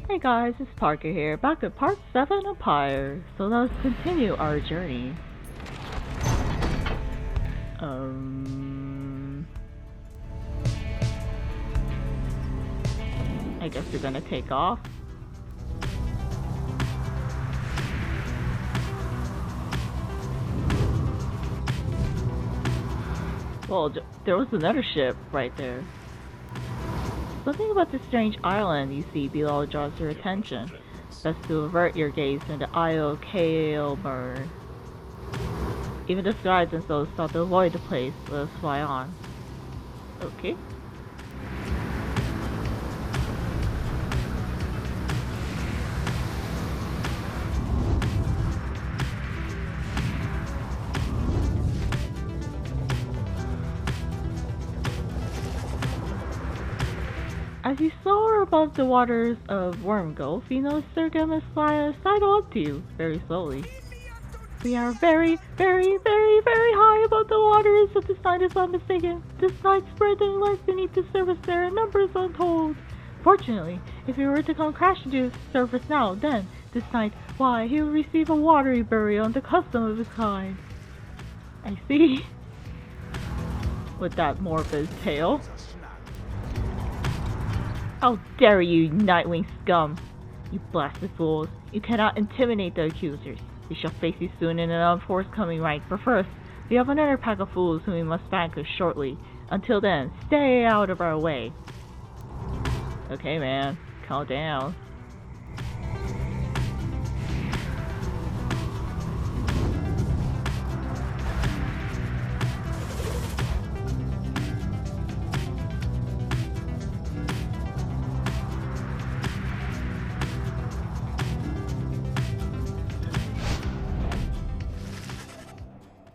Hey guys, it's Parker here, back at part 7 of Pyre. So let's continue our journey. I guess we're gonna take off. Well, there was another ship right there. Something about the strange island you see below draws your attention. Best to avert your gaze from the Isle Kaelburn. Even the guards themselves thought to avoid the place. Let us fly on. Okay. As you soar above the waters of Wormgulf, you notice Sir Messiah sidle up to you, very slowly. We are very high above the waters of this night, if I'm mistaken. This night spread and lies beneath the surface there in numbers untold. Fortunately, if he were to come crashing to the surface now, then, this night, why, he will receive a watery burial on the custom of his kind. I see. With that morbid tale. How dare you, Nightwing scum! You blasted fools. You cannot intimidate the accusers. We shall face you soon in an unforthcoming right, but first, we have another pack of fools whom we must vanquish shortly. Until then, stay out of our way. Okay, man. Calm down.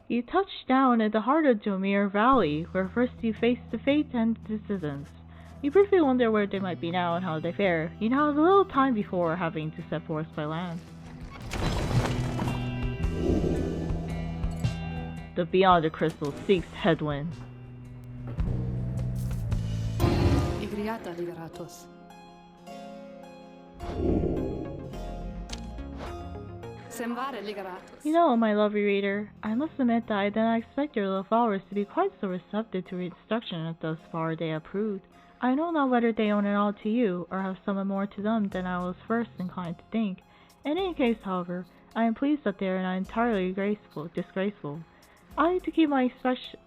You touch down at the heart of Jomir Valley, where first you face the fate and dissidents. You briefly wonder where they might be now and how they fare. You now have a little time before having to set forth by land. The Beyond the Crystal seeks headwind. You know, my lovely reader, I must admit that I did not expect your little followers to be quite so receptive to instruction as thus far they have proved. I know not whether they own it all to you, or have somewhat more to them than I was first inclined to think. In any case, however, I am pleased that they are not entirely disgraceful. I need to keep my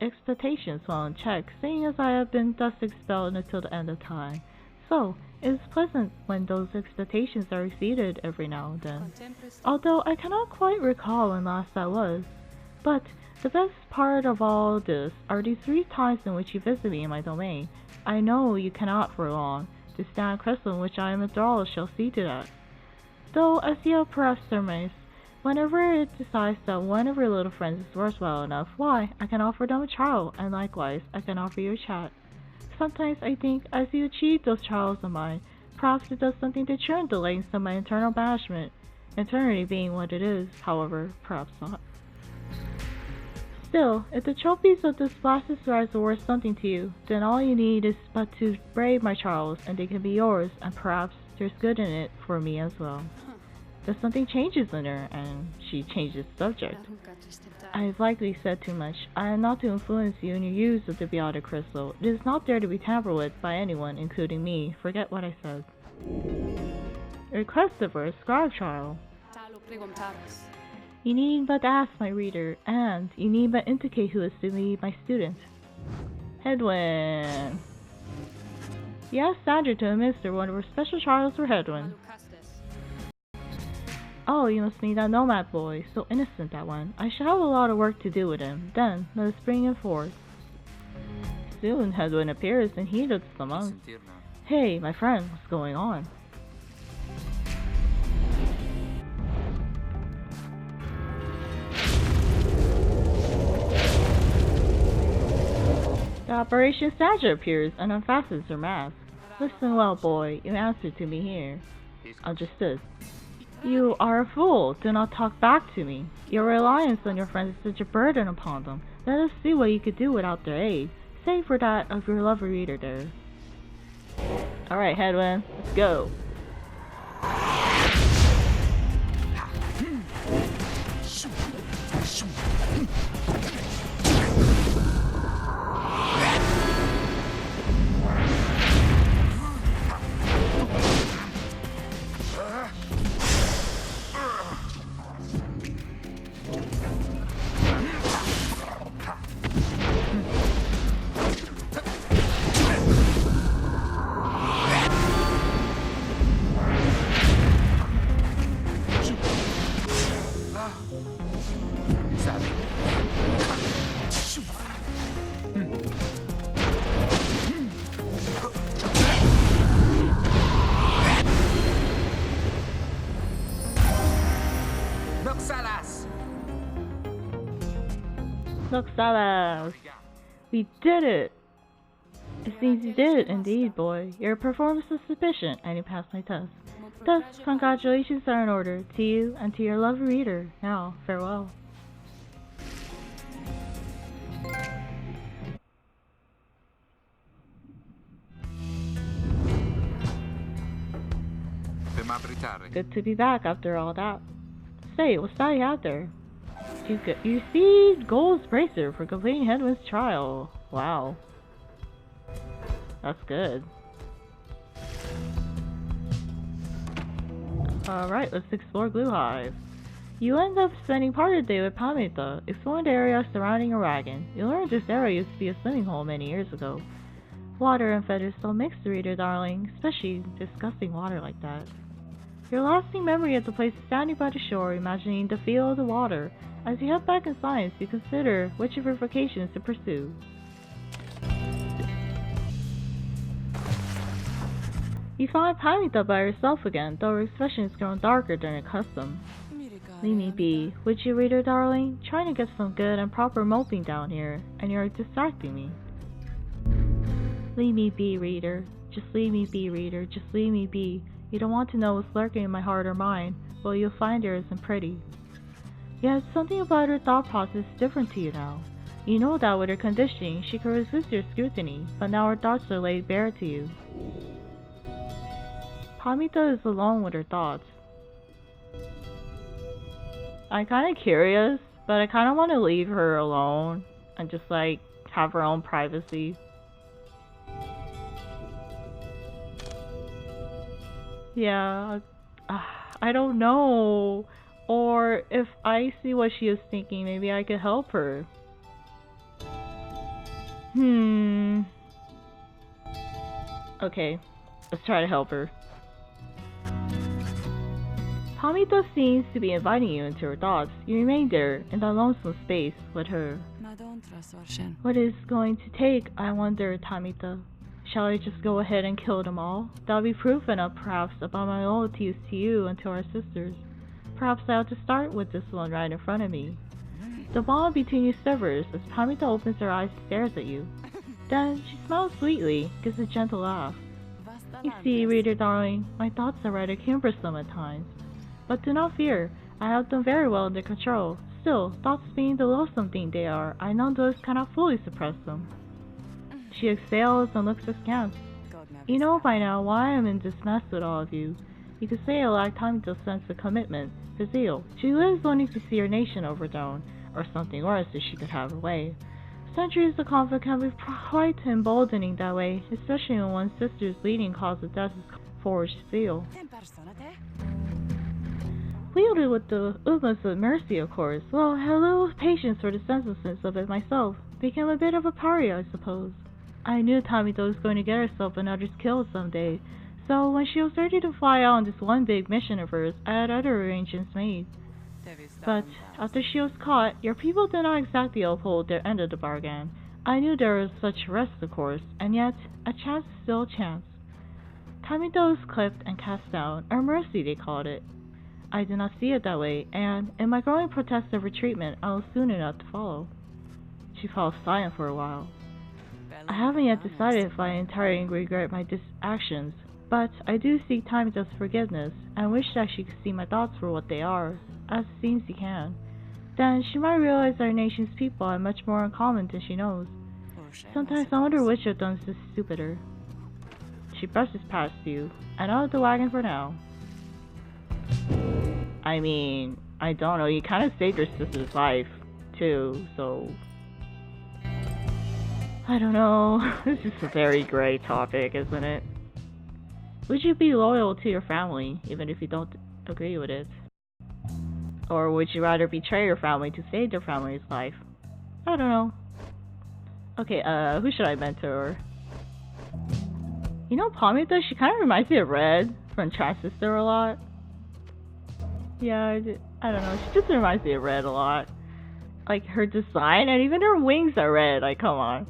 expectations well in check, seeing as I have been thus expelled until the end of time. So, it is pleasant when those expectations are exceeded every now and then, although I cannot quite recall when last that was. But the best part of all this are the 3 times in which you visit me in my domain. I know you cannot for long. The stand crystal in which I am enthralled shall see to that. Though, as you have perhaps surmised, whenever it decides that one of your little friends is worthwhile enough, why, I can offer them a trial, and likewise, I can offer you a chat. Sometimes I think, as you achieve those trials of mine, perhaps it does something to churn the lengths of my internal banishment. Eternity being what it is, however, perhaps not. Still, if the trophies of this blasted rise are worth something to you, then all you need is but to brave my trials, and they can be yours, and perhaps there's good in it for me as well. If something changes in her, and she changes the subject. I have likely said too much. I am not to influence you in your use of the Beyond Crystal. It is not there to be tampered with by anyone, including me. Forget what I said. Request for a scribe trial. You need but ask, my reader, and you need but indicate who is to be my student. Headwind. You asked Sandra to administer one of her special trials for Headwind. Oh, you must mean that nomad boy. So innocent, that one. I shall have a lot of work to do with him. Then, let us bring him forth. Soon, Headwind appears and he looks the monk. Hey, my friend, what's going on? The Operation Sandra appears and unfastens her mask. Listen well, boy. You answer to me here. Understood. You are a fool. Do not talk back to me. Your reliance on your friends is such a burden upon them. Let us see what you could do without their aid. Save for that of your lovely reader there. Alright, Headwind, let's go. Success! We did it! It seems you did it, indeed, boy. Your performance was sufficient, and you passed my test. Thus, congratulations are in order to you and to your lovely reader. Now, farewell. Good to be back after all that. Say, what's that you have there? You see Gold's bracer for completing Hedwig's trial. Wow. That's good. Alright, let's explore Glue Hive. You end up spending part of the day with Pamitha, exploring the area surrounding a wagon. You learn this area used to be a swimming hole many years ago. Water and feathers don't mix, reader darling, especially disgusting water like that. Your lasting memory of the place is standing by the shore, imagining the feel of the water. As you head back in science, you consider which of your vocations to pursue. You find Tamitha by herself again, though her expression has grown darker than accustomed. Leave me be, would you, reader darling? Trying to get some good and proper moping down here, and you're distracting me. Leave me be, reader. Just leave me be, reader. Just leave me be. You don't want to know what's lurking in my heart or mind. Well, you'll find her isn't pretty. Yet, something about her thought process is different to you now. You know that with her conditioning, she could resist your scrutiny, but now her thoughts are laid bare to you. Pamitha is alone with her thoughts. I'm kinda curious, but I kinda want to leave her alone and just like have her own privacy. Yeah, I don't know. Or if I see what she is thinking, maybe I could help her. Okay, let's try to help her. Pamitha seems to be inviting you into her thoughts. You remain there, in that lonesome space, with her. What is going to take, I wonder, Tamitha? Shall I just go ahead and kill them all? That'll be proof enough, perhaps, about my loyalties to you and to our sisters. Perhaps I ought to start with this one right in front of me. The bond between you severs as Pamitha opens her eyes and stares at you. Then she smiles sweetly, gives a gentle laugh. You see, reader darling, my thoughts are rather cumbersome at times. But do not fear, I have them very well under control. Still, thoughts being the loathsome thing they are, I nonetheless cannot fully suppress them. She exhales and looks askance. You know by now why I am in this mess with all of you. You could say I lack Tamitha's sense of commitment, the zeal. She lives wanting to see her nation overthrown, or something worse if she could have her way. Centuries of conflict can be quite emboldening that way, especially when one's sister's leading cause of death is forged zeal. Wielded with the utmost of mercy, of course. Well, I had little patience for the senselessness of it myself. Became a bit of a pariah, I suppose. I knew Tamitha was going to get herself and others killed someday, so when she was ready to fly out on this one big mission of hers, I had other arrangements made. But after she was caught, your people did not exactly uphold their end of the bargain. I knew there was such risk, of course, and yet a chance is still a chance. Tamitha was clipped and cast down, or mercy they called it. I did not see it that way, and in my growing protest of her treatment, I was soon enough to follow. She fell silent for a while. I haven't yet decided if I entirely regret my actions, but I do seek Tamitha's forgiveness, and wish that she could see my thoughts for what they are, as it seems she can. Then she might realize our nation's people have much more in common than she knows. Sometimes I wonder which of them is stupider. She brushes past you, and out of the wagon for now. I mean, I don't know, you kind of saved your sister's life, too, so... I don't know, this is a very gray topic, isn't it? Would you be loyal to your family, even if you don't agree with it? Or would you rather betray your family to save your family's life? I don't know. Okay, who should I mentor? You know, Pamitha, she kind of reminds me of Red from Transistor a lot. Yeah, I don't know, she just reminds me of Red a lot. Like, her design, and even her wings are red, like, come on.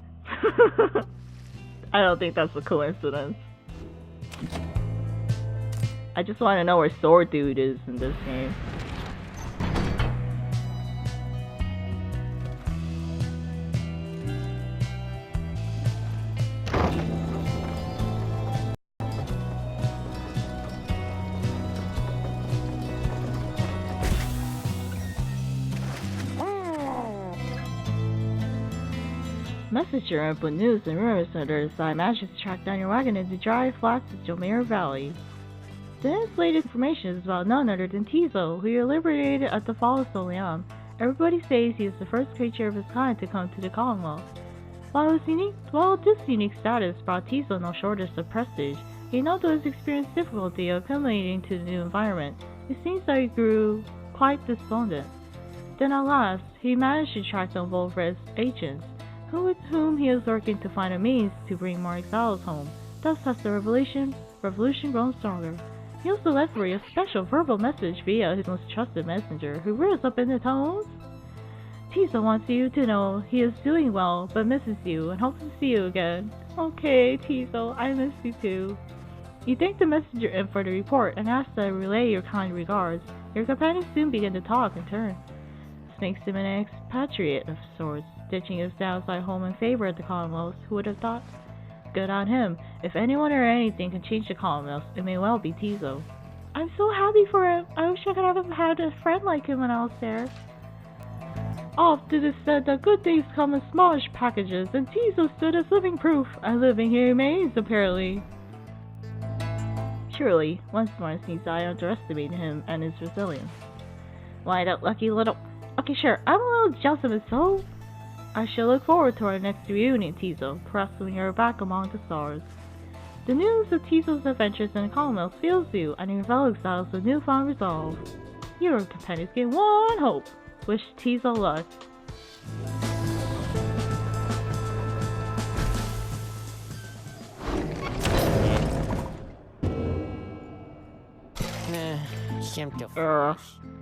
I don't think that's a coincidence. I just want to know where Sword Dude is in this game. messenger and put news and rumors under his eye manages to track down your wagon in the dry flats of Jomir Valley. The latest information is about none other than Tizo, who you liberated at the fall of Soliam. Everybody says he is the first creature of his kind to come to the Commonwealth. While this unique status brought Tizo no shortage of prestige, he nonetheless experienced difficulty acclimating to the new environment. It seems that he grew quite despondent. Then at last, he managed to track down Volfred's agents, with whom he is working to find a means to bring more exiles home. Thus has the revolution grown stronger. He also left for you a special verbal message via his most trusted messenger, who rears up in the tones. Tizo wants you to know he is doing well, but misses you and hopes to see you again. Okay, Tizo, I miss you too. You thank the messenger in for the report and ask that I relay your kind regards. Your companions soon begin to talk in turn. This makes him an expatriate of sorts, ditching his downside home in favor of the Commonwealth. Who would have thought? Good on him. If anyone or anything can change the Commonwealth, it may well be Tizo. I'm so happy for him. I wish I could have had a friend like him when I was there. Often it is said that good things come in smallish packages, and Tizo stood as living proof, and living he remains, apparently. Surely, once more since I underestimated him and his resilience. Why, that lucky little... Okay, sure, I'm a little jealous of his soul. I shall look forward to our next reunion, Tizo, perhaps when you're back among the stars. The news of Tizo's adventures in the Commonwealth fills you, and your fellow exiles with newfound resolve. Your companions gain one hope. Wish Tizo luck.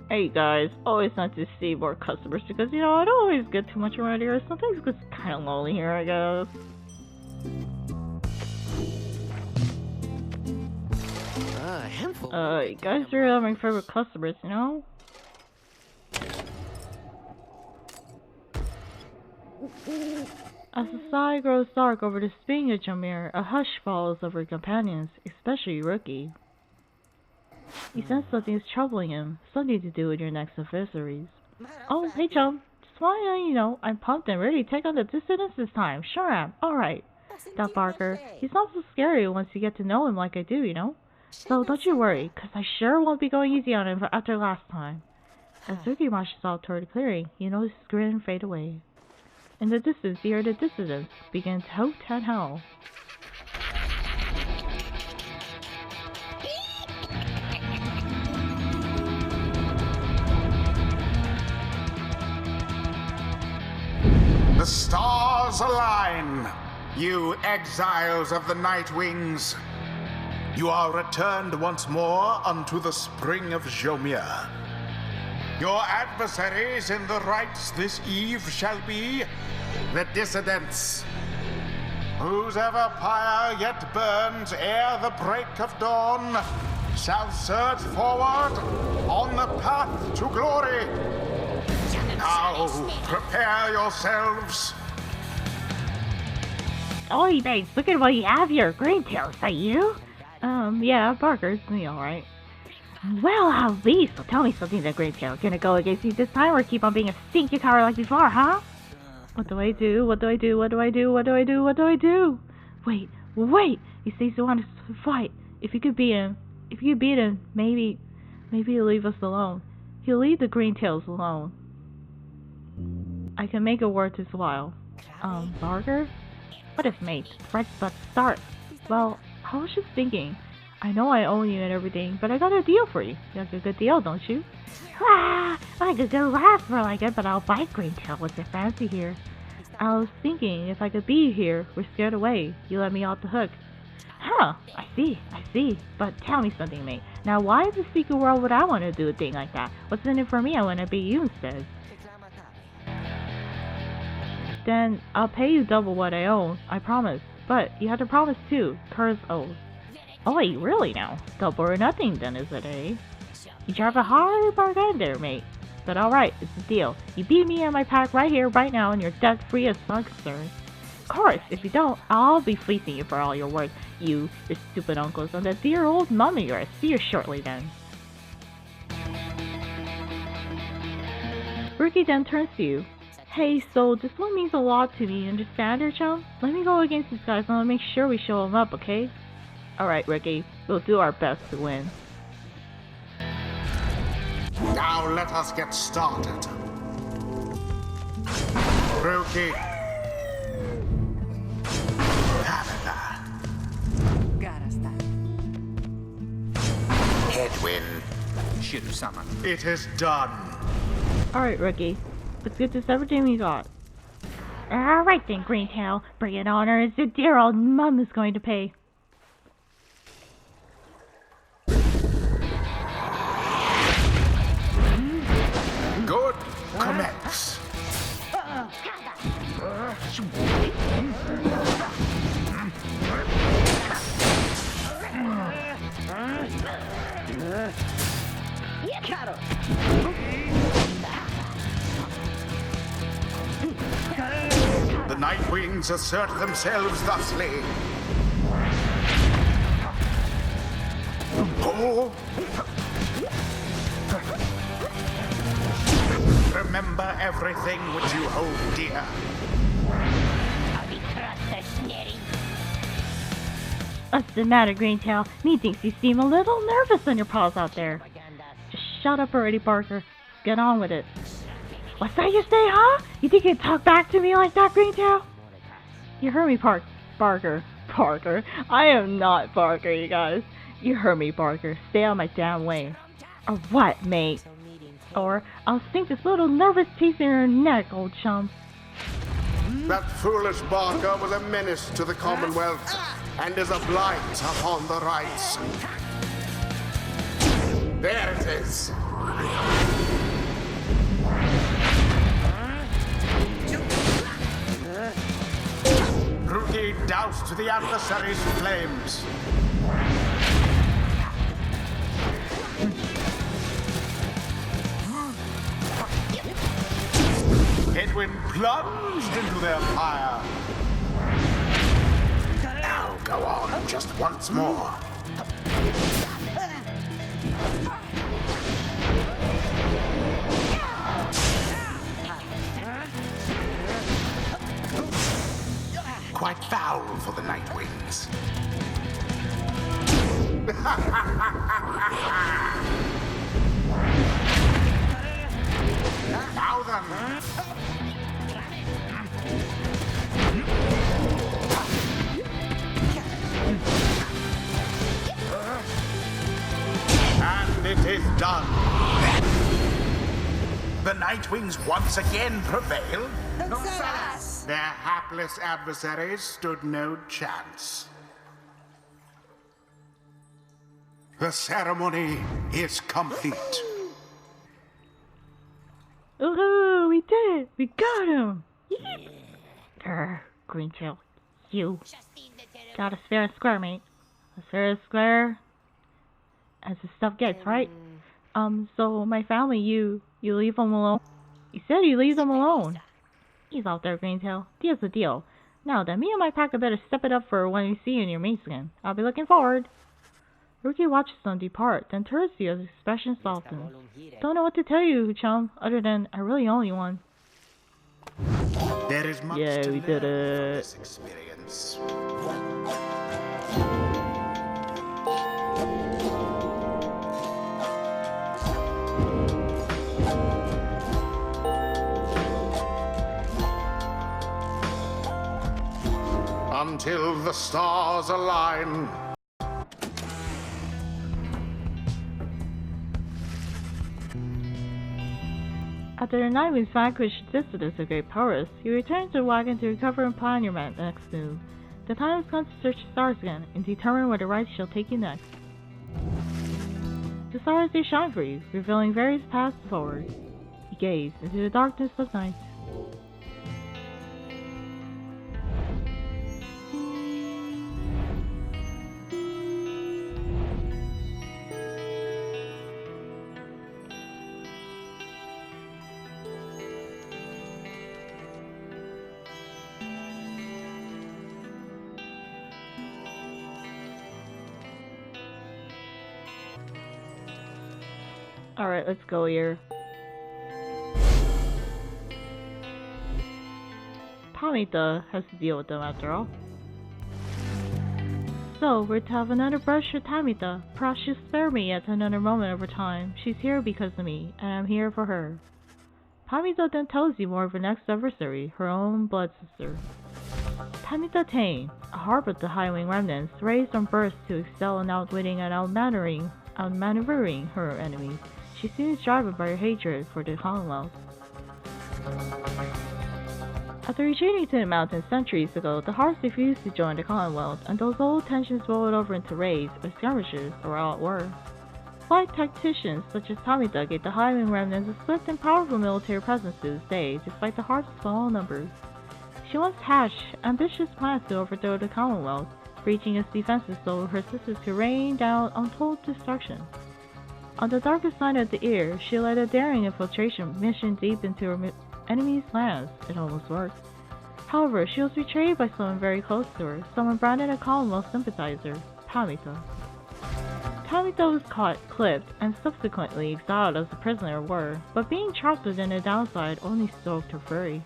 Hey guys, always nice to see more customers because, I don't always get too much around here. Sometimes it gets kind of lonely here, I guess. You guys are my favorite customers, As the sky grows dark over the spring of Jomir, a hush falls over her companions, especially Rookie. You sense something is troubling him, something to do with your next adversaries. Oh, hey chum, just want to I'm pumped and ready to take on the dissidents this time. Sure am. Alright. That Barker, he's not so scary once you get to know him like I do, So don't you worry, cause I sure won't be going easy on him after last time. As Rookie marches out toward the clearing, you notice his grin fade away. In the distance, you hear the dissidents begin to hoot and howl. The stars align, you exiles of the Night Wings. You are returned once more unto the spring of Jomir. Your adversaries in the rites this eve shall be the dissidents. Whose ever pyre yet burns ere the break of dawn shall surge forward on the path to glory. Now, prepare yourselves. Oi, mates, look at what you have here. Greentail, is that you? Yeah, Barker, it's me, alright. Well, at least, so tell me something that Greentail. Gonna go against you this time or keep on being a stinky coward like before, huh? What do I do? What do I do? What do I do? What do I do? What do I do? Wait! He says he wants to fight. If you could beat him, maybe he'll leave us alone. He'll leave the Greentails alone. I can make it worth his while. Barker? What if, mate? Right about to start. Well, I was just thinking. I know I owe you and everything, but I got a deal for you. You have a good deal, don't you? Ah, I could go last for like it, but I'll bite Greentail. What's it fancy here? I was thinking if I could be here, we're scared away. You let me off the hook. Huh, I see. But tell me something, mate. Now, why in the secret world would I want to do a thing like that? What's in it for me? I want to be you instead. Then I'll pay you double what I owe, I promise. But you have to promise too, Curse oath. Oh wait, really now? Double or nothing then, is it, eh? You drive a hard bargain there, mate. But alright, it's a deal. You beat me and my pack right here, right now, and you're debt-free as far as concerned. Of course, if you don't, I'll be fleecing you for all your work. You, your stupid uncles, and that dear old mum of yours. See you shortly then. Rookie then turns to you. Hey, so this one means a lot to me, understand her, chum? Let me go against these guys and I'll make sure we show them up, okay? Alright, Ricky, we'll do our best to win. Now let us get started. Rookie. Pamitha. Headwind. Shiru-sama. It is done. Alright, Ricky, let's get this everything we got. Alright then, Greentail, bring it on, or as the dear old mum is going to pay. Good. Commence. The Nightwings assert themselves thusly. Oh! Remember everything which you hold dear. What's the matter, Greentail? Me thinks you seem a little nervous on your paws out there. Just shut up already, Parker. Let's get on with it. What's that you say, huh? You think you can talk back to me like that, Greentail? You heard me, Parker. Parker? I am not Parker, you guys. You heard me, Parker. Stay out of my damn way. Or what, mate? Or I'll stink this little nervous teeth in your neck, old chum. That foolish Barker was a menace to the Commonwealth and is a blight upon the rights. There it is. Rookie doused the adversary's flames. Edwin plunged into their fire. Now go on just once more. Quite foul for the Nightwings. Now then. And it is done. The Nightwings once again prevail. Their hapless adversaries stood no chance. The ceremony is complete. Ooh, we did it! We got him! Grr, Greentail, you got us fair and square, mate. As fair and square as the stuff gets, right? So my family, you leave them alone? You said you leave them alone. He's out there, Greentail. Deal's a deal. Now then, me and my pack had better step it up for when we see you in your mates again. I'll be looking forward. Rookie watches them depart, then turns to you as his expression softens. Don't know what to tell you, chum, other than I really only one. There is much to We did learn from it. this experience. Until the stars align. After the Nightwings vanquished dissidents of great powers, he returned to the wagon to recover and plan your next move. The time has come to search the stars again and determine where the rights shall take you next. The stars they shine for you, revealing various paths forward. You gaze into the darkness of night. Alright, let's go here. Pamitha has to deal with them after all. So, we're to have another brush with Tamitha. Perhaps she'll spare me yet another moment of her time. She's here because of me, and I'm here for her. Pamitha then tells you more of her next adversary, her own blood sister. Tamitha Tane, a harp of the High-Wing remnants, raised from birth to excel in outwitting and outmaneuvering her enemies. She seems driven by her hatred for the Commonwealth. After retreating to the mountains centuries ago, the Hearts refused to join the Commonwealth, and those old tensions rolled over into raids or skirmishes, or all at war. Flight tacticians such as Tamitha gave the High-Wing remnants a swift and powerful military presence to this day, despite the Hearts' small numbers. She once hatched ambitious plans to overthrow the Commonwealth, breaching its defenses so her sisters could rain down untold destruction. On the darkest side of the ear, she led a daring infiltration mission deep into her enemy's lands. It almost worked. However, she was betrayed by someone very close to her, someone branded a Commonwealth sympathizer, Pamitha. Tamitha was caught, clipped, and subsequently exiled as a prisoner of war, but being trapped within a downside only stoked her fury.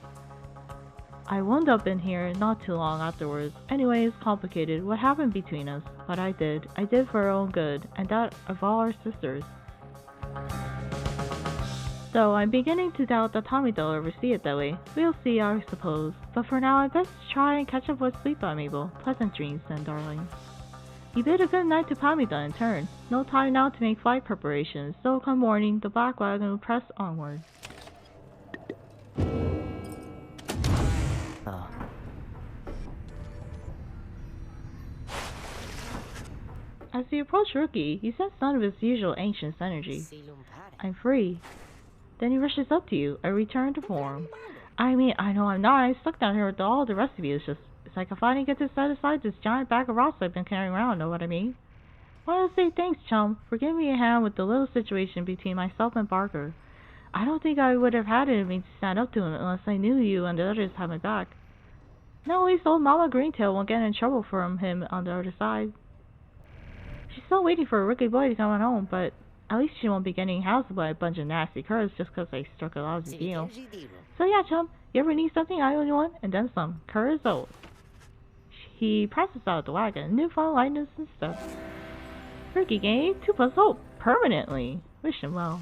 I wound up in here not too long afterwards. Anyway, it's complicated what happened between us, but I did for our own good, and that of all our sisters. Though I'm beginning to doubt that Tamitha will ever see it that way. We'll see, I suppose. But for now, I best try and catch up what sleep I'm able. Pleasant dreams then, darling. You bid a good night to Pamitha in turn. No time now to make flight preparations, so come morning, the black wagon will press onward. As you approach Rookie, you sense none of his usual ancient energy. I'm free. Then he rushes up to you. I return to form. I mean, I know I'm not. I'm stuck down here with all the rest of you. It's like I finally get to set aside this giant bag of rocks I've been carrying around, know what I mean? Wanna say thanks, chum, for giving me a hand with the little situation between myself and Barker. I don't think I would have had it in me to stand up to him unless I knew you and the others had my back. Now at least old Mama Greentail won't get in trouble from him on the other side. She's still waiting for a Rookie boy to come on home, but at least she won't be getting housed by a bunch of nasty curs just 'cause I struck a lousy deal. So yeah, chum, you ever need something, I owe you one, and then some. Curs old. He presses out the wagon, newfound lightness and stuff. Rookie game, 2+ hope, permanently. Wish him well.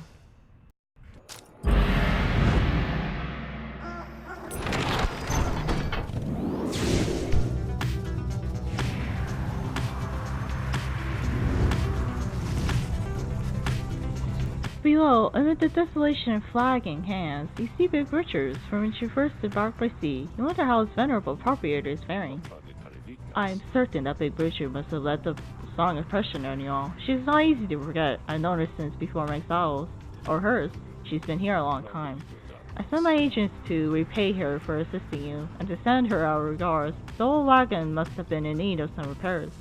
Below, amid the desolation and flagging hands, you see Big Richards, from which you first embarked by sea. You wonder how his venerable proprietor is faring. I'm certain that Big Richard must have left a strong impression on you all. She's not easy to forget. I've known her since before my exiles, or hers. She's been here a long time. I sent my agents to repay her for assisting you, and to send her our regards. The old wagon must have been in need of some repairs.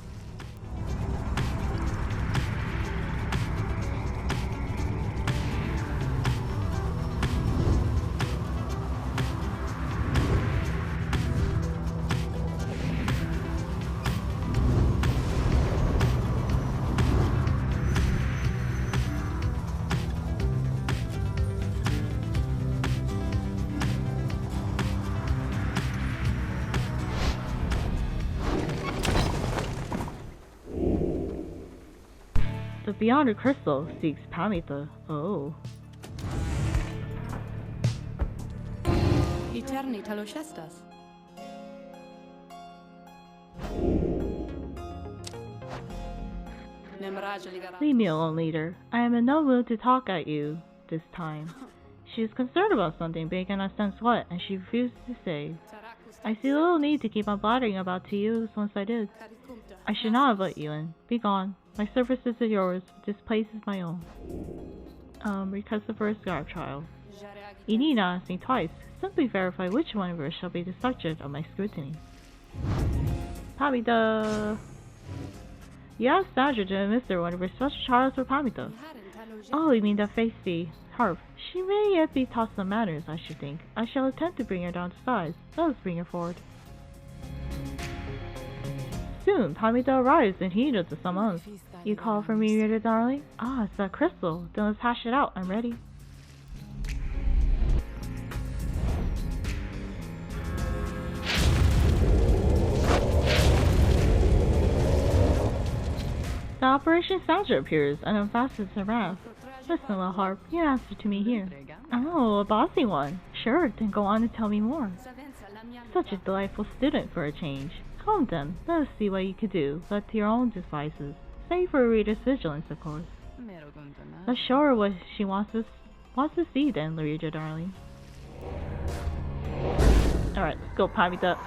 The Beyond the Crystal seeks Pamitha. Oh. Leave me alone, leader. I am in no mood to talk at you this time. She is concerned about something big and I sense what, and she refuses to say. I see little need to keep on blathering about to you once I did. I should not have let you in. Be gone. My services are yours. This place is my own. Request the first guard trial. You need not ask me twice. Simply verify which one of us shall be the subject of my scrutiny. Pamitha! You asked Sandra to administer one of her special trials for Pamitha. Oh, you mean that feisty harp. She may yet be taught some manners, I should think. I shall attempt to bring her down to size. Let us bring her forward. Soon, Pamitha arrives in heat of the summons. You call for me, Rita darling? Ah, it's that crystal. Then let's hash it out. I'm ready. The Operation Sandra appears and unfastens her mask. Listen, little harp, you answer to me here. Oh, a bossy one. Sure, then go on and tell me more. Such a delightful student for a change. Come then, let us see what you could do, left to your own devices. Save for a reader's vigilance, of course. Let's show her what she wants to see then, Larita darling. Alright, let's go, Pamitha.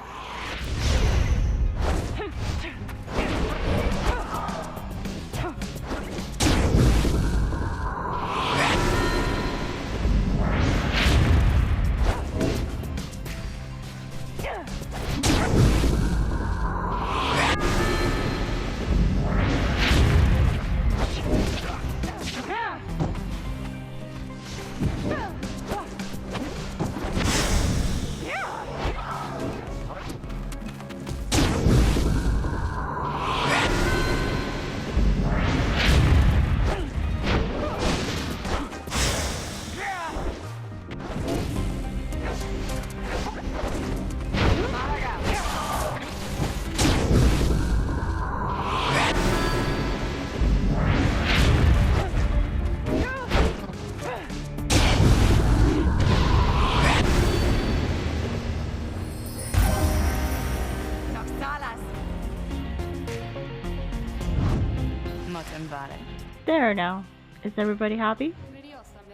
There now. Is everybody happy?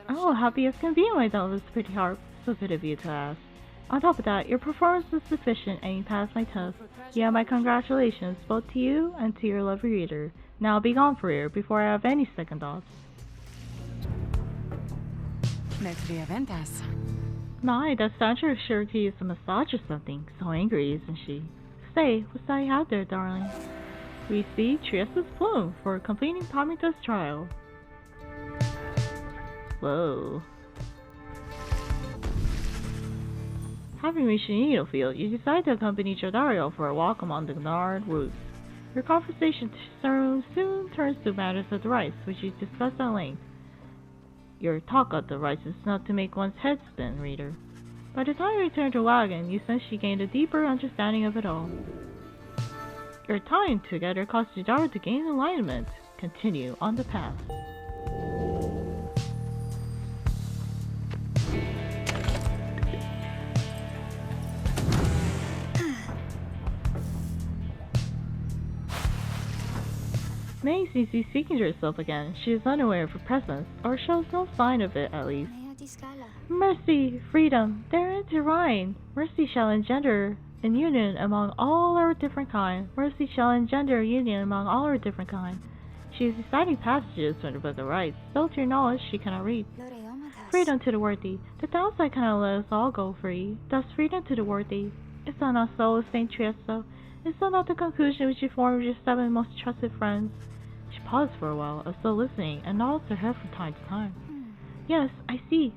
Oh, happy as can be, my delicate pretty harp. So good of you to ask. On top of that, your performance was sufficient and you passed my test. Yeah, my congratulations, both to you and to your lovely reader. Now be gone for here before I have any second thoughts. My, that Sandra sure could use a massage or something. So angry, isn't she? Say, what's that you have there, darling? Receive Triesta's plume for completing Tamitha's trial. Whoa. Having reached the needle field, you decide to accompany Jodario for a walk among the gnarled roots. Your conversation soon turns to matters of the rites, which you discuss at length. Your talk of the rites is enough to make one's head spin, reader. By the time you return to Wagon, you sense she gained a deeper understanding of it all. Your time together caused Jodario to gain alignment. Continue on the path. May seems to be speaking to herself again. She is unaware of her presence, or shows no sign of it at least. Mercy, freedom, they're intertwined. Mercy shall engender a union among all our different kind. Mercy shall engender a union among all our different kind. She is reciting passages from the Book of Rites, though to your knowledge she cannot read. Freedom to the worthy. The downside cannot let us all go free. Thus freedom to the worthy. Is that not so, Saint Triesta? Is that not the conclusion which you formed with your 7 most trusted friends? She paused for a while, as though listening, and nods her head from time to time. Yes, I see.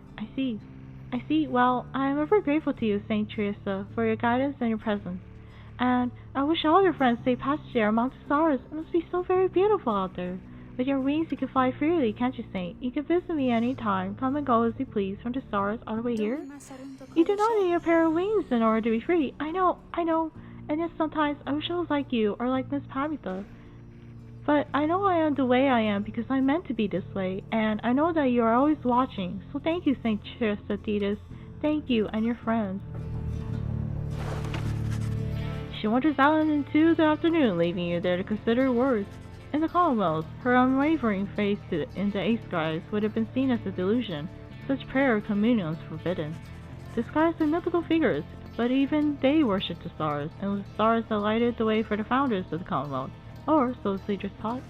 Well, I am ever grateful to you, Saint Triesta, for your guidance and your presence. And I wish all your friends stay passage there among the stars. It must be so very beautiful out there. With your wings you can fly freely, can't you, Saint? You can visit me any time, come and go as you please from the stars all the way here. You do not need a pair of wings in order to be free. I know. And yet sometimes I wish I was like you, or like Miss Pamitha. But I know I am the way I am because I'm meant to be this way, and I know that you are always watching. So thank you, Saint Triesta. Thank you and your friends. She wanders out into the afternoon, leaving you there to consider her words. In the Commonwealth, her unwavering faith in the eight skies would have been seen as a delusion. Such prayer or communion was forbidden. The skies are mythical figures, but even they worshipped the stars, and it was the stars that lighted the way for the founders of the Commonwealth. Or so the leaders taught.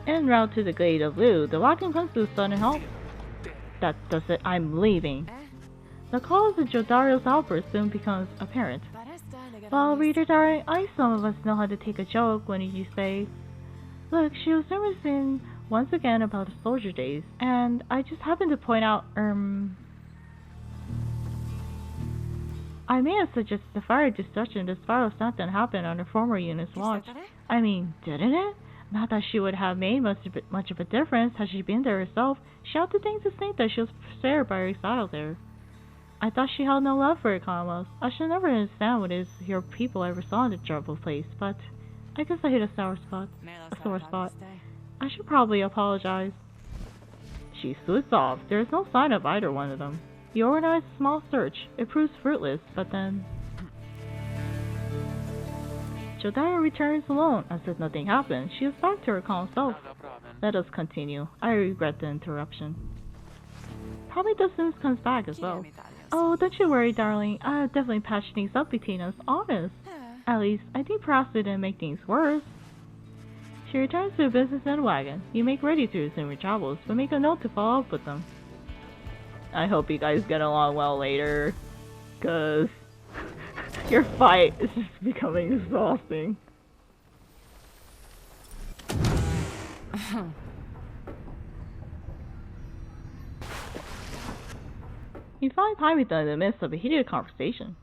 En route to the Glade of Lu, the wagon comes to a sudden halt. That does it, I'm leaving. The cause of Jodario's outburst soon becomes apparent. Well, reader darling, some of us know how to take a joke when you say, look, she was reminiscing once again about the soldier days, and I just happened to point out, I may have suggested the fire destruction of the spiral stunt that happened on the former unit's watch. I mean, didn't it? Not that she would have made much of a difference had she been there herself. She had the thing to think that she was spared by her exile there. I thought she held no love for her Commonwealth. I should never understand what it is your people ever saw in the troubled place, but I guess I hit a sore spot. I should probably apologize. She slits off. There is no sign of either one of them. You organize a small search. It proves fruitless, but then... Jodara returns alone, as if nothing happened. She is back to her calm self. Let us continue. I regret the interruption. Pamitha soon comes back as well. Oh, don't you worry, darling. I have definitely patched things up between us, honest. At least, I think perhaps we didn't make things worse. She returns to the business in a wagon. You make ready to resume your travels, but make a note to follow up with them. I hope you guys get along well later, cause your fight is just becoming exhausting. You find Pamitha in the midst of a heated conversation.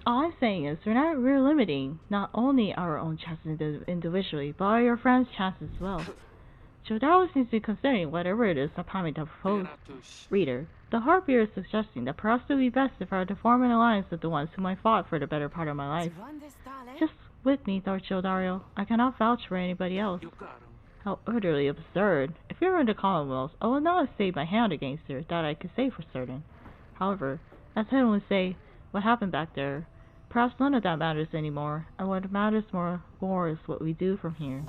All I'm saying is we're limiting not only our own chances individually, but your friends' chances as well. Jodaro seems to be considering whatever it is that Pamitha proposed. Reader, the Harpier is suggesting that perhaps it would be best if I were to form an alliance with the ones whom I fought for the better part of my life. Just with me, thought Jodaro. I cannot vouch for anybody else. How utterly absurd. If we were in the Commonwealth, I would not have stayed my hand against her, that I could say for certain. However, as Hen would say, what happened back there, perhaps none of that matters anymore, and what matters more is what we do from here.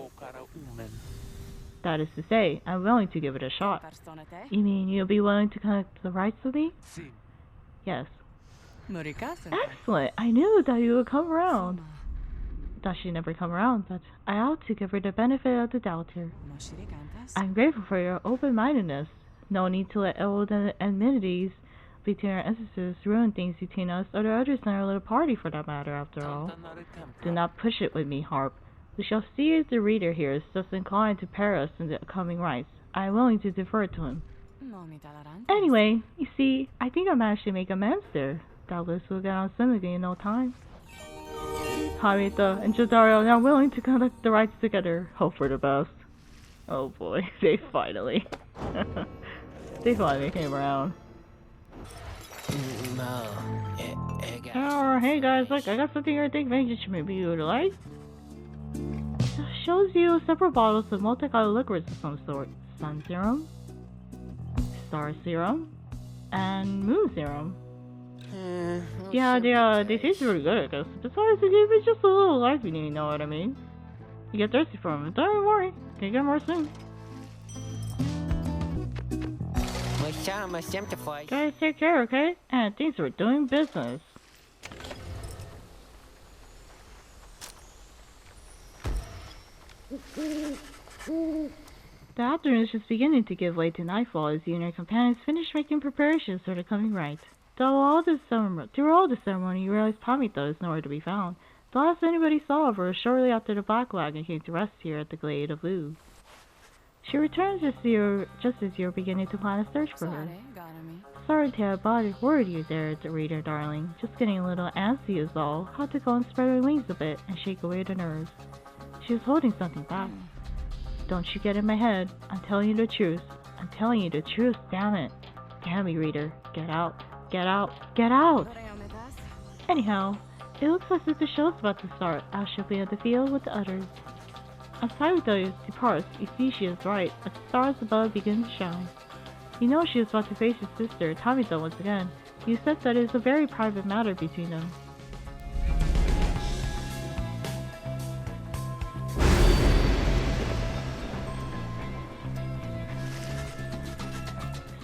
That is to say, I'm willing to give it a shot. You mean you'll be willing to connect the rights with me? Yes. Excellent! I knew that you would come around. That she never come around, but I ought to give her the benefit of the doubt here. I'm grateful for your open-mindedness. No need to let old enmities between our ancestors ruin things between us or the others in our little party for that matter, after all. Do not push it with me, Harp. We shall see if the reader here is thus inclined to pair us in the coming rites. I am willing to defer to him. Anyway, you see, I think I managed to make amends there. Doubtless we'll get on swimmingly in no time. Tamitha and Jodaro are now willing to conduct the rites together. Hope for the best. Oh boy, they finally came around. Hey guys, look, I got something here I think maybe you would like. Shows you several bottles of multicolored liquids of some sort. Sun serum, star serum, and moon serum. Yeah, they taste really good, I guess. Besides, they give me just a little life, you know what I mean? You get thirsty for them, don't worry, can get more soon. Guys, take care, okay? And thanks for doing business. The afternoon is just beginning to give way to nightfall as you and your companions finish making preparations for the coming rite. Through all the ceremony, you realize Pamitha is nowhere to be found. The last anybody saw of her was shortly after the black wagon came to rest here at the glade of Lu. She returns just as you're beginning to plan a search for her. Sorry to have worried you there, reader darling. Just getting a little antsy is all. Had to go and spread her wings a bit and shake away the nerves. She was holding something back. Don't you get in my head. I'm telling you the truth. I'm telling you the truth, damn it. Damn me, reader. Get out. Get out. Get out! Anyhow, it looks as if the show's about to start. I shall be at the field with the others. As Pyre departs, you see she is right, as the stars above begin to shine. You know she is about to face his sister, Tamitha, once again. You said that it is a very private matter between them.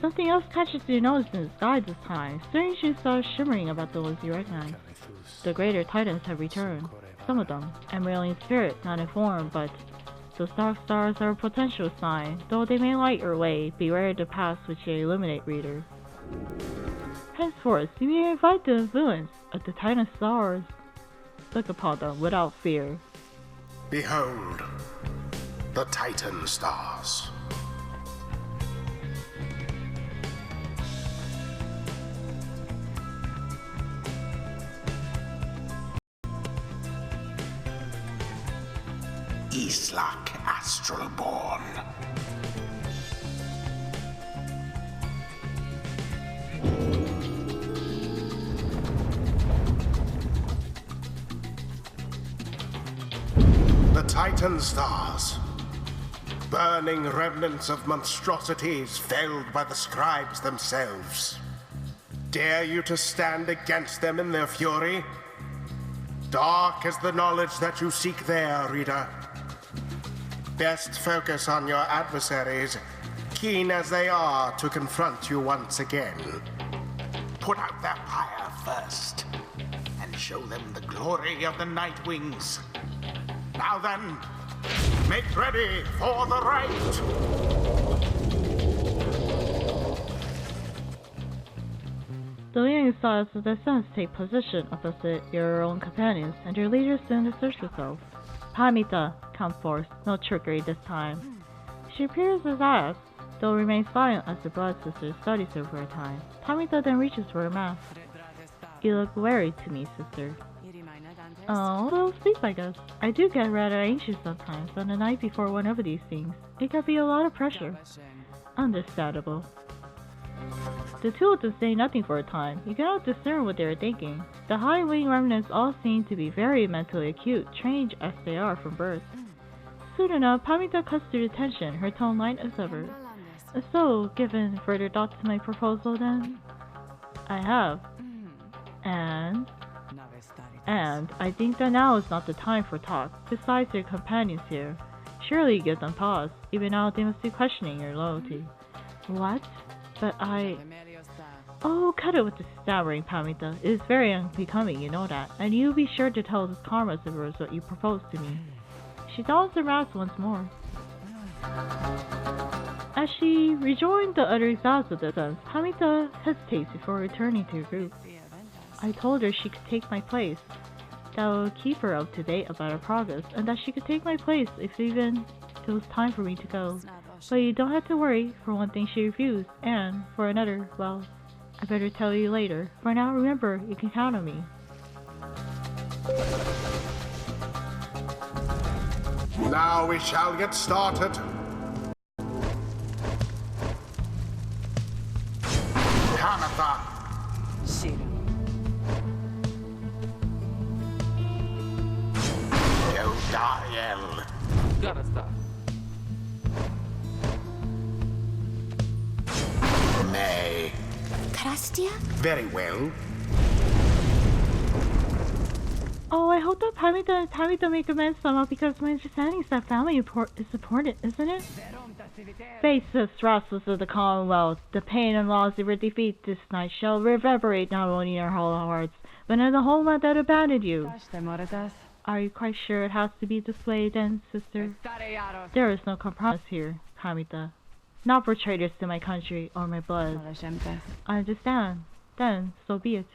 Something else catches your notice in the sky this time. Strange stars shimmering about the ones you recognize. The greater titans have returned. Some of them. I'm really in spirit, not in form, but those dark stars are a potential sign. Though they may light your way, beware the paths which they illuminate, reader. Henceforth, you may invite the influence of the titan stars. Look upon them without fear. Behold, the Titan stars. Islak Astralborn. The Titan stars, burning remnants of monstrosities felled by the scribes themselves. Dare you to stand against them in their fury? Dark is the knowledge that you seek there, reader. Best focus on your adversaries, keen as they are to confront you once again. Put out their pyre first, and show them the glory of the Night Wings. Now then, make ready for the rite! The leading stars of the suns take position opposite your own companions, and your leader soon asserts herself. Pamitha, come forth, no trickery this time. She appears as asked, though remains silent as the blood sister studies her for a time. Pamitha then reaches for her mask. You look wary to me, sister. Oh, a little sleep, I guess. I do get rather anxious sometimes on the night before one of these things. It can be a lot of pressure. Understandable. The two of them say nothing for a time. You cannot discern what they are thinking. The high wing remnants all seem to be very mentally acute, trained as they are from birth. Soon enough, Pamitha cuts to attention, her tone light as ever. So, given further thought to my proposal then? I have. And I think that now is not the time for talk. Besides your companions here, surely you give them pause. Even now they must be questioning your loyalty. What? But Oh, cut it with the stammering, Pamitha. It is very unbecoming, you know that. And you be sure to tell this comrades of yours what you propose to me. She dons her mask once more. As she rejoined the other exiles of the Suns, Pamitha hesitates before returning to her group. I told her she could take my place. That would keep her up to date about her progress, and that she could take my place if even it was time for me to go. But you don't have to worry. For one thing, she refused, and for another, well, I better tell you later. For now, remember, you can count on me. Now we shall get started. Tamitha. Dariel. Gotta stop. Nay. Krastia? Very well. Oh, I hope that Pamitha and Tamitha make amends somehow, because my understanding is that family is important, isn't it? Faceless rascals of the Commonwealth, the pain and loss of your defeat this night shall reverberate not only in our hollow hearts, but in the whole land that abandoned you. Are you quite sure it has to be this way then, sister? There is no compromise here, Pamitha. Not for traitors to my country or my blood. I understand. Then, so be it.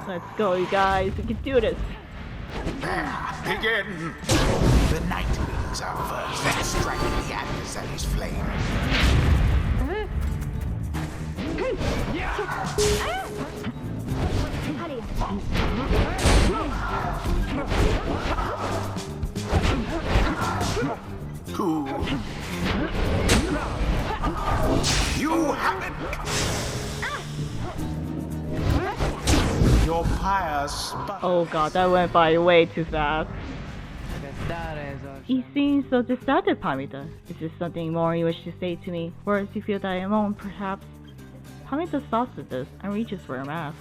Let's go, you guys. We can do this. There, begin. The Night Wings are first. They're striking the adversary's flame. Who? You have it! Your pyres. Oh god, that went by way too fast. You seem so distracted, Pamitha. Is there something more you wish to say to me? Words you feel that I am on, perhaps? Pamitha stops at this and reaches for her mask.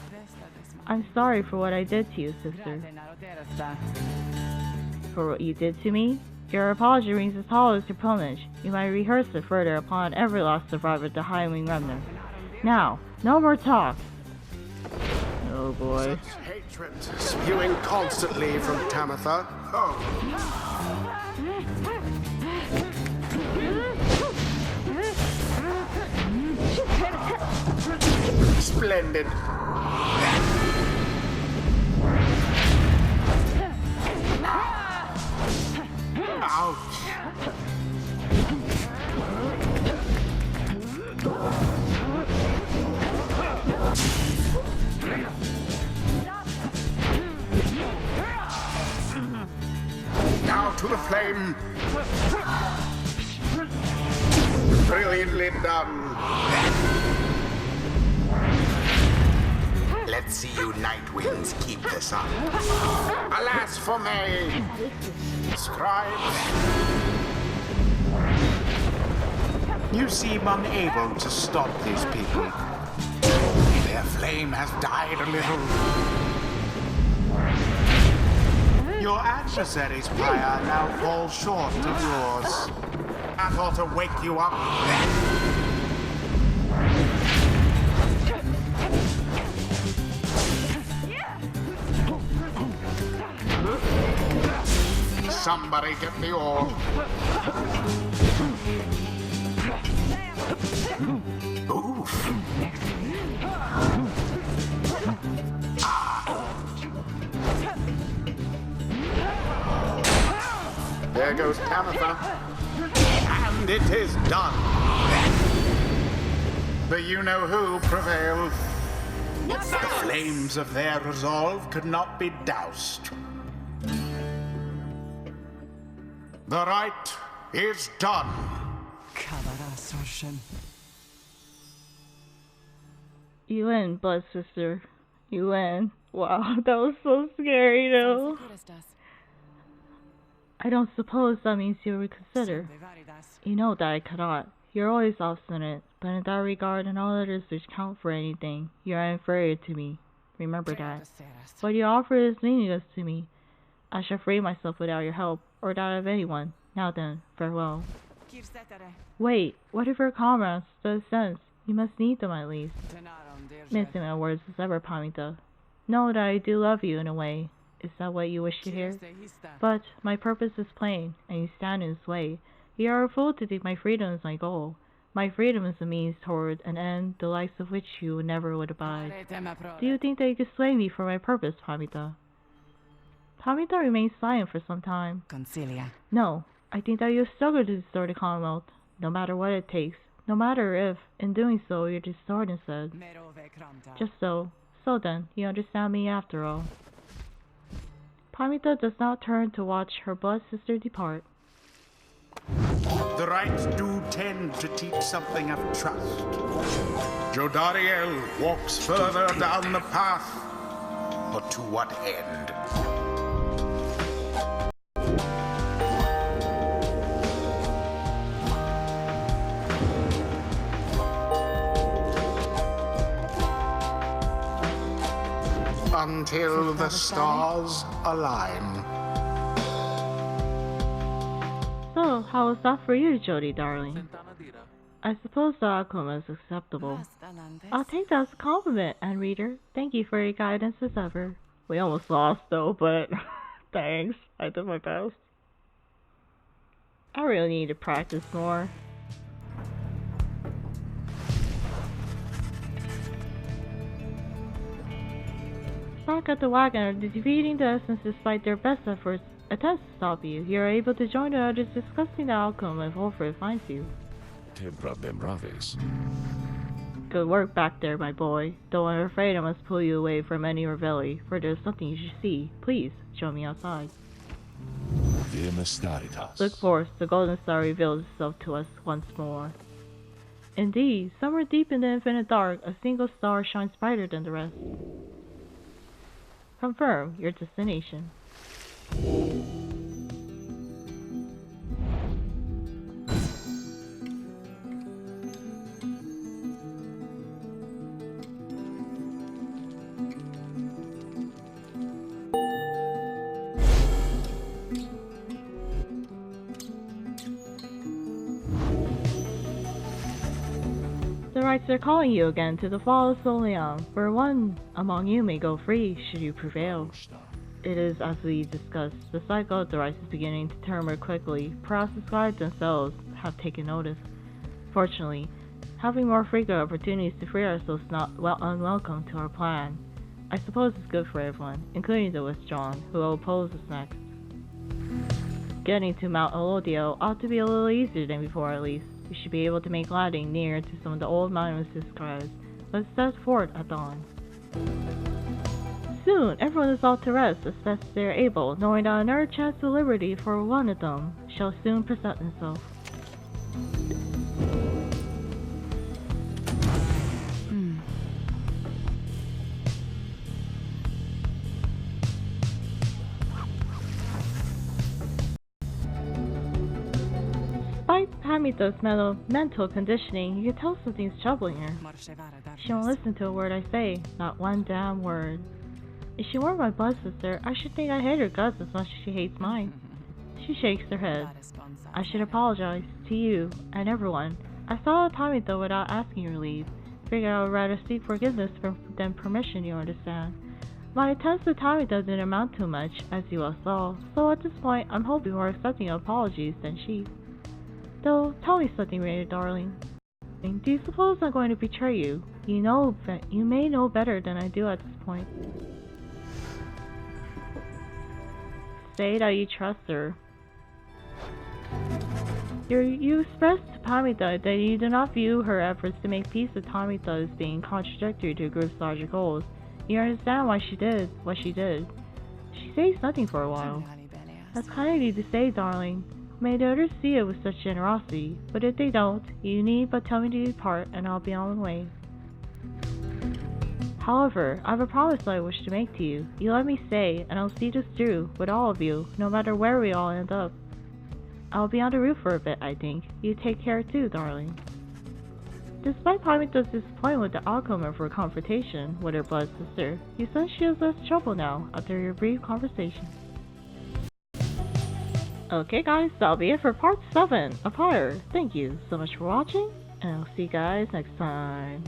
I'm sorry for what I did to you, sister. For what you did to me? Your apology rings as tall as your plumage. You might rehearse it further upon every last survivor of the High Wing Remnant. Now, no more talk! Oh boy. Such hatred spewing constantly from Tamitha. Oh. Splendid. Ouch. him! Brilliantly done. Let's see you Nightwings keep this up. Alas for me! Scribes, you seem unable to stop these people. Their flame has died a little. Your adversaries, Pyre, now fall short of yours. That ought to wake you up. Somebody get the ore. Oof. There goes Tamitha. And it is done. The you-know-who prevailed. The flames of their resolve could not be doused. The rite is done. You win, Blood Sister. You win. Wow, that was so scary though. I don't suppose that means you'll reconsider. You know that I cannot. You're always obstinate, but in that regard and all others which count for anything, you are inferior to me. Remember that. What you offer is meaningless to me. I shall free myself without your help, or that of anyone. Now then, farewell. Wait, what if your comrades does sense? You must need them at least. Missing my words as ever, Pamitha. Know that I do love you in a way. Is that what you wish to hear? But my purpose is plain, and you stand in its way. You are a fool to think my freedom is my goal. My freedom is a means toward an end, the likes of which you never would abide. Do you think that you could sway me from my purpose, Pamitha? Pamitha remained silent for some time. No, I think that you struggle to restore the Commonwealth, no matter what it takes, no matter if, in doing so, you're destroyed instead. Just so. So then, you understand me after all. Pamitha does not turn to watch her blood sister depart. The rites do tend to teach something of trust. Jodariel walks further down the path, but to what end? Until the stars align. So, how was that for you, Jody, darling? I suppose the outcome is acceptable. I'll take that as a compliment, and reader, thank you for your guidance as ever. We almost lost though, but thanks. I did my best. I really need to practice more. Back at the wagon are defeating the essence despite their best efforts attempts to stop you. You are able to join the others discussing the outcome if Wolfred finds you. Good work back there, my boy. Though I'm afraid I must pull you away from any reveille, for there's something you should see. Please, show me outside. Look forth, the golden star reveals itself to us once more. Indeed, somewhere deep in the infinite dark, a single star shines brighter than the rest. Confirm your destination. The rites are calling you again to the fall of Soleon, where one among you may go free should you prevail. It is as we discussed, the cycle of the rites is beginning to turn more quickly. Perhaps the scribes themselves have taken notice. Fortunately, having more frequent opportunities to free ourselves is not unwelcome to our plan. I suppose it's good for everyone, including the withdrawn, who will oppose us next. Getting to Mount Elodio ought to be a little easier than before at least. We should be able to make landing near to some of the old monuments described. Let's set forth at dawn. soon, everyone is all to rest as best they are able, knowing that another chance of liberty for one of them shall soon present itself. Despite Pamitha's mental conditioning, you can tell something's troubling her. She won't listen to a word I say, not one damn word. If she were my blood sister, I should think I hate her guts as much as she hates mine. She shakes her head. I should apologize to you and everyone. I saw Tamitha without asking your leave. Figured I would rather seek forgiveness than permission, you understand. My attempts with Tamitha didn't amount to much, as you all saw, so at this point I'm hoping more accepting of apologies than she. Though, tell me something, Raider darling. Do you suppose I'm going to betray you? You may know better than I do at this point. Say that you trust her. You expressed to Pamitha that you do not view her efforts to make peace with Tamitha as being contradictory to the group's larger goals. You understand why she did what she did. She says nothing for a while. That's kind of you to say, darling. May the others see it with such generosity, but if they don't, you need but tell me to depart and I'll be on my way. However, I have a promise that I wish to make to you. You let me stay, and I'll see this through, with all of you, no matter where we all end up. I'll be on the roof for a bit, I think. You take care too, darling. Despite Pamitha's disappointment with the outcome of her confrontation with her blood sister, you sense she has less trouble now after your brief conversation. Okay guys, that'll be it for part 7 of Pyre. Thank you so much for watching, and I'll see you guys next time.